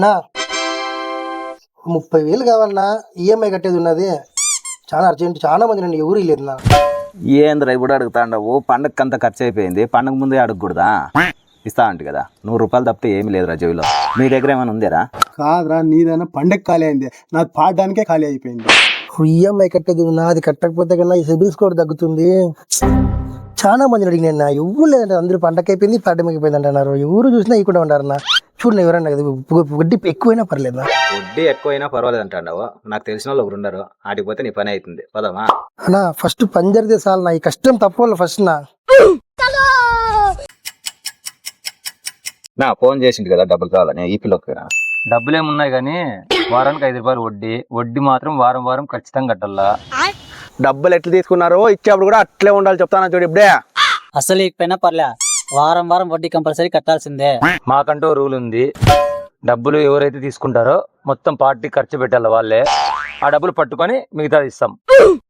అన్నా 30,000 కావాలన్నా, ఈఎంఐ కట్టేది ఉన్నది, చాలా అర్జెంట్, చాలా మంది నన్ను ఎవరు లేదు నా. ఏంద్రా ఇప్పుడు అడుగుతాండవు? పండగకి అంత ఖర్చు అయిపోయింది, పండగ ముందే అడగకూడదా? ఇస్తా అంట కదా, 100 రూపాయలు తప్పితే ఏమి లేదురా జేబులో. మీ దగ్గర ఏమైనా ఉందేరా? కాదురా, నీదైనా పండగ ఖాళీ అయింది, నాకు పాడడానికే ఖాళీ అయిపోయింది. ఈఎంఐ కట్టేది ఉన్నది, కట్టకపోతే కన్నా ఈ సిబిల్ స్కోర్ తగ్గుతుంది. చాలా మంది అడిగిన ఎవరు లేదంటే, అందరూ పండగ అయిపోయింది, పాఠం అయిపోయింది అంటున్నారు. ఎవరు చూసినా ఇక్కడ ఉంటారన్నా. చూడండి ఎవరన్నా కదా, వడ్డీ ఎక్కువైనా పర్లేదు. వడ్డీ ఎక్కువైనా పర్వాలేదు అంటావు. నాకు తెలిసిన వాళ్ళు ఒకరు ఉండరు, ఆడిపోతే నీ పని అవుతుంది, పదమా? అన్నా ఫస్ట్ పని జరిగితే చాలు నా, ఈ కష్టం తప్పవాలి ఫస్ట్ నా. నా ఫోన్ చేసింది కదా, డబ్బులు కావాలని. ఈ పిల్లకి డబ్బులు ఏమున్నాయి కానీ వారానికి 5 రూపాయలు వడ్డీ మాత్రం వారం వారం ఖచ్చితంగా కట్టాలా. డబ్బులు ఎట్లా తీసుకున్నారో ఇచ్చేప్పుడు కూడా అట్లే ఉండాలి, చెప్తాను చూడు ఇప్పుడే. అసలు ఇకపోయినా పర్లే, వారం వారం వడ్డీ కంపల్సరీ కట్టాల్సిందే. మాకంటూ రూల్ ఉంది, డబ్బులు ఎవరైతే తీసుకుంటారో మొత్తం పార్టీ ఖర్చు పెట్టాలి వాళ్ళే. ఆ డబ్బులు పట్టుకొని మిగతాది ఇస్తాం.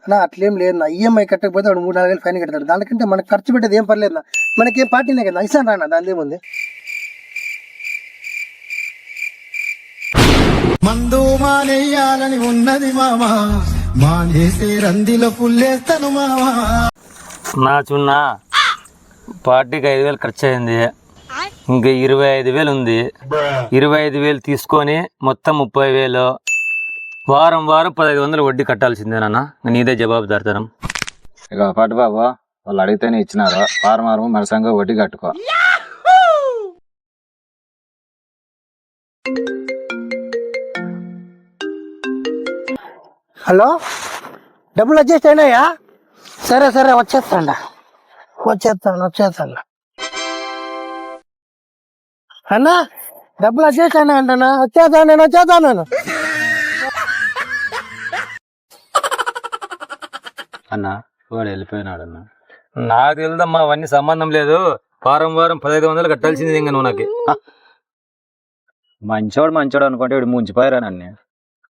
అన్నా అట్లేం లేదు నా, ఈఎంఐ కట్టకపోతే వాడు 3-4 వేలు ఫైన్ కడతాడు. దానికంటే మనకు ఖర్చు పెట్టేది ఏం పర్లేదు నా, మనకేం పార్టీనే కదా, ఇస్తాను రానా, దాని ఏముంది. మందు మానేయాలని ఉన్నది మామా, మానేసే రందిలో పుల్లేస్తాను మామా. నా చున్న పార్టీకి 5,000 ఖర్చు అయింది, ఇంకా 25,000 ఉంది. 25,000 తీసుకొని మొత్తం 30,000. వారం వారం 1,500 వడ్డీ కట్టాల్సిందేనా? నీదే జవాబుదారుతరం. ఇక పాటు బాబు, వాళ్ళు అడిగితేనే ఇచ్చినారు. వారం వారం మనసంగా వడ్డీ కట్టుకో. హలో, డబ్బులు అడ్జస్ట్ అయినాయా? సరే సరే వచ్చేస్తాను. అన్నా డబ్బులు అడ్జస్ట్ అయినా అంటనా, వచ్చేస్తాను. అన్నా వాడు వెళ్ళిపోయినాడు అన్న. నాకు తెలుదమ్మా, అవన్నీ సంబంధం లేదు. వారం వారం 1,500 కట్టాల్సింది ఇంకా నువ్వు నాకు. మంచోడు అనుకుంటే వీడు ముంచిపోయారా నన్ను.